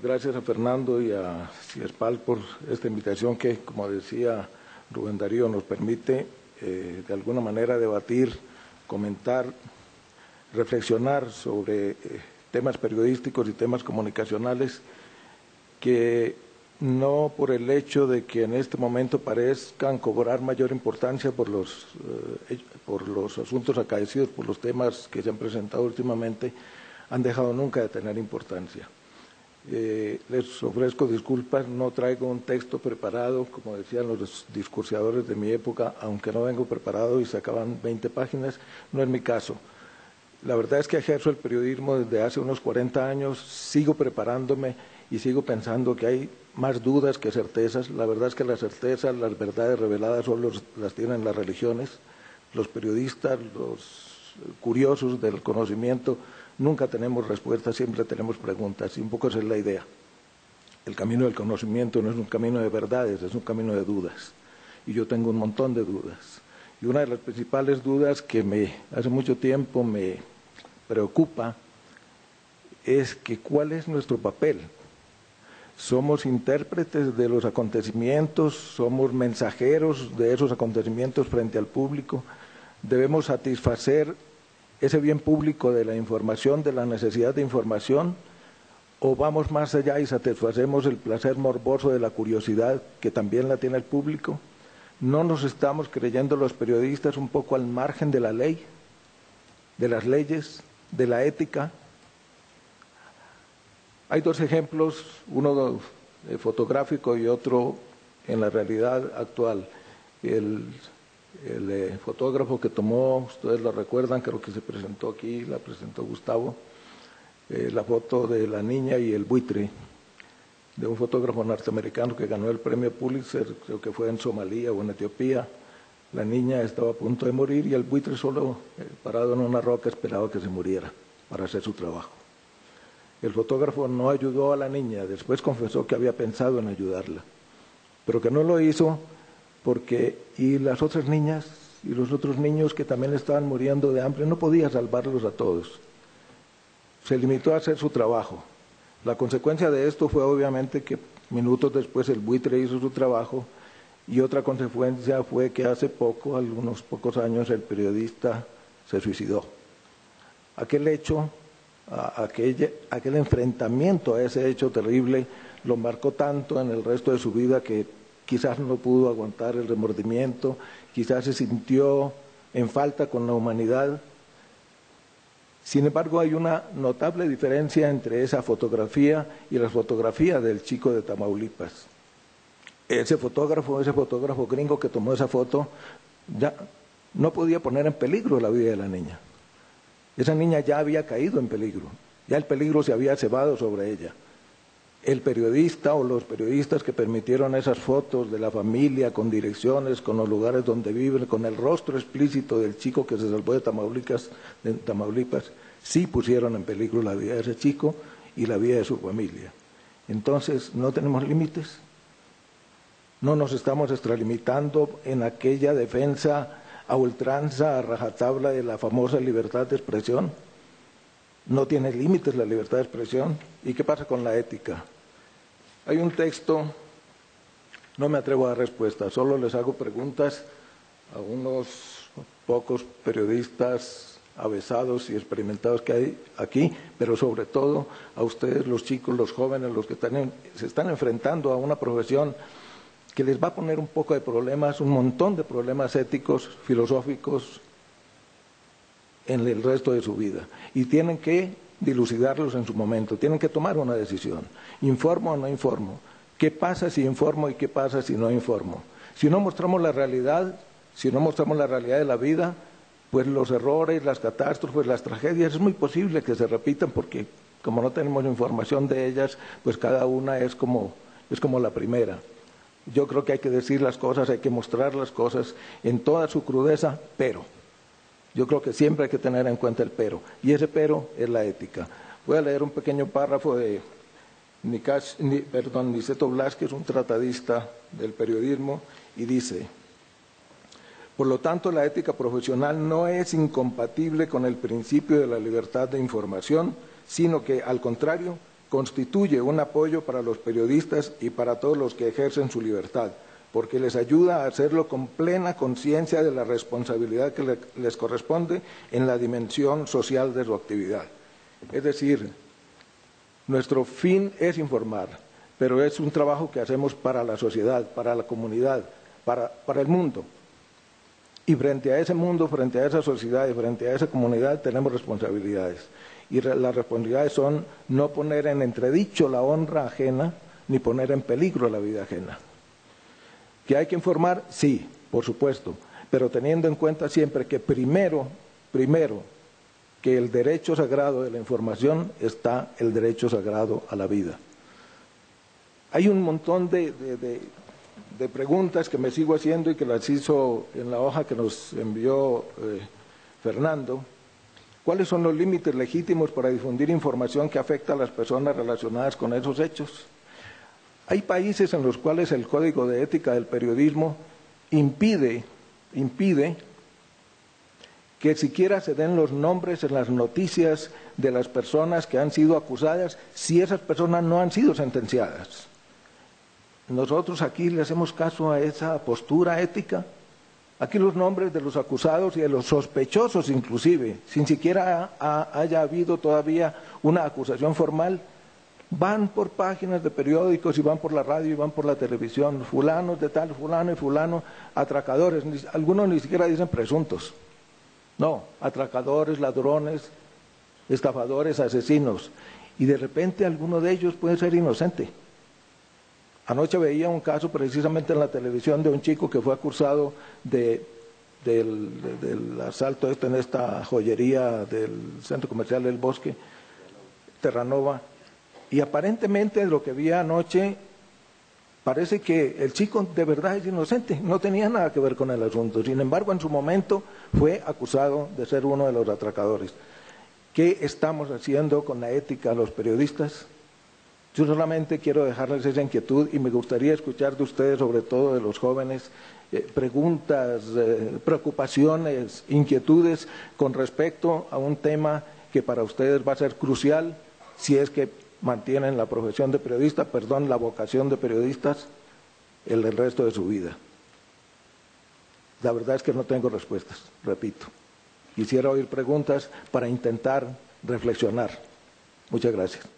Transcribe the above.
Gracias a Fernando y a Cierpal por esta invitación que, como decía Rubén Darío, nos permite de alguna manera debatir, comentar, reflexionar sobre temas periodísticos y temas comunicacionales que no por el hecho de que en este momento parezcan cobrar mayor importancia por los asuntos acaecidos, por los temas que se han presentado últimamente, han dejado nunca de tener importancia. Les ofrezco disculpas, no traigo un texto preparado, como decían los discursadores de mi época, aunque no vengo preparado y sacaban 20 páginas, no es mi caso. La verdad es que ejerzo el periodismo desde hace unos 40 años, sigo preparándome y sigo pensando que hay más dudas que certezas. La verdad es que las certezas, las verdades reveladas solo las tienen las religiones. Los periodistas, los curiosos del conocimiento, nunca tenemos respuestas, siempre tenemos preguntas, y un poco esa es la idea. El camino del conocimiento no es un camino de verdades, es un camino de dudas. Y yo tengo un montón de dudas. Y una de las principales dudas que hace mucho tiempo me preocupa es que ¿cuál es nuestro papel? ¿Somos intérpretes de los acontecimientos? ¿Somos mensajeros de esos acontecimientos frente al público? ¿Debemos satisfacer ese bien público de la información, de la necesidad de información? ¿O vamos más allá y satisfacemos el placer morboso de la curiosidad que también la tiene el público? ¿No nos estamos creyendo los periodistas un poco al margen de la ley, de las leyes, de la ética? Hay dos ejemplos, uno fotográfico y otro en la realidad actual. El fotógrafo que tomó, ustedes lo recuerdan, creo que se presentó aquí, la presentó Gustavo, la foto de la niña y el buitre, de un fotógrafo norteamericano que ganó el premio Pulitzer, creo que fue en Somalia o en Etiopía. La niña estaba a punto de morir y el buitre solo parado en una roca esperaba que se muriera para hacer su trabajo. El fotógrafo no ayudó a la niña, después confesó que había pensado en ayudarla, pero que no lo hizo porque y las otras niñas y los otros niños que también estaban muriendo de hambre, no podía salvarlos a todos. Se limitó a hacer su trabajo. La consecuencia de esto fue obviamente que minutos después el buitre hizo su trabajo y otra consecuencia fue que hace poco, algunos pocos años, el periodista se suicidó. Aquel hecho, aquel enfrentamiento a ese hecho terrible lo marcó tanto en el resto de su vida que quizás no pudo aguantar el remordimiento, quizás se sintió en falta con la humanidad. Sin embargo, hay una notable diferencia entre esa fotografía y la fotografía del chico de Tamaulipas. Ese fotógrafo gringo que tomó esa foto, ya no podía poner en peligro la vida de la niña. Esa niña ya había caído en peligro, ya el peligro se había cebado sobre ella. El periodista o los periodistas que permitieron esas fotos de la familia con direcciones, con los lugares donde viven, con el rostro explícito del chico que se salvó de Tamaulipas, sí pusieron en peligro la vida de ese chico y la vida de su familia. Entonces, ¿no tenemos límites? ¿No nos estamos extralimitando en aquella defensa a ultranza, a rajatabla de la famosa libertad de expresión? ¿No tiene límites la libertad de expresión? ¿Y qué pasa con la ética? Hay un texto, no me atrevo a dar respuestas, solo les hago preguntas a unos pocos periodistas avesados y experimentados que hay aquí, pero sobre todo a ustedes, los chicos, los jóvenes, los que se están enfrentando a una profesión que les va a poner un poco de problemas, un montón de problemas éticos, filosóficos, en el resto de su vida. Y tienen que dilucidarlos en su momento, tienen que tomar una decisión. ¿Informo o no informo? ¿Qué pasa si informo y qué pasa si no informo? Si no mostramos la realidad, si no mostramos la realidad de la vida, pues los errores, las catástrofes, las tragedias, es muy posible que se repitan porque como no tenemos información de ellas, pues cada una es como la primera. Yo creo que hay que decir las cosas, hay que mostrar las cosas en toda su crudeza, pero yo creo que siempre hay que tener en cuenta el pero, y ese pero es la ética. Voy a leer un pequeño párrafo de Niceto Blasquez, un tratadista del periodismo, y dice: por lo tanto, la ética profesional no es incompatible con el principio de la libertad de información, sino que, al contrario, constituye un apoyo para los periodistas y para todos los que ejercen su libertad, porque les ayuda a hacerlo con plena conciencia de la responsabilidad que les corresponde en la dimensión social de su actividad. Es decir, nuestro fin es informar, pero es un trabajo que hacemos para la sociedad, para la comunidad, para el mundo. Y frente a ese mundo, frente a esa sociedad y frente a esa comunidad tenemos responsabilidades. Y las responsabilidades son no poner en entredicho la honra ajena, ni poner en peligro la vida ajena. ¿Que hay que informar? Sí, por supuesto, pero teniendo en cuenta siempre que primero que el derecho sagrado de la información está el derecho sagrado a la vida. Hay un montón de preguntas que me sigo haciendo y que las hizo en la hoja que nos envió Fernando. ¿Cuáles son los límites legítimos para difundir información que afecta a las personas relacionadas con esos hechos? Hay países en los cuales el Código de Ética del Periodismo impide que siquiera se den los nombres en las noticias de las personas que han sido acusadas si esas personas no han sido sentenciadas. Nosotros aquí le hacemos caso a esa postura ética. Aquí los nombres de los acusados y de los sospechosos inclusive, sin siquiera haya habido todavía una acusación formal, van por páginas de periódicos y van por la radio y van por la televisión, fulanos de tal, fulano y fulano, atracadores, algunos ni siquiera dicen presuntos, no, atracadores, ladrones, estafadores, asesinos, y de repente alguno de ellos puede ser inocente. Anoche veía un caso precisamente en la televisión de un chico que fue acusado del asalto en esta joyería del Centro Comercial del Bosque, Terranova, y aparentemente de lo que vi anoche, parece que el chico de verdad es inocente, no tenía nada que ver con el asunto. Sin embargo, en su momento fue acusado de ser uno de los atracadores. ¿Qué estamos haciendo con la ética de los periodistas? Yo solamente quiero dejarles esa inquietud y me gustaría escuchar de ustedes, sobre todo de los jóvenes, preguntas, preocupaciones, inquietudes con respecto a un tema que para ustedes va a ser crucial si es que mantienen la profesión de periodista, la vocación de periodistas el resto de su vida. La verdad es que no tengo respuestas, repito. Quisiera oír preguntas para intentar reflexionar. Muchas gracias.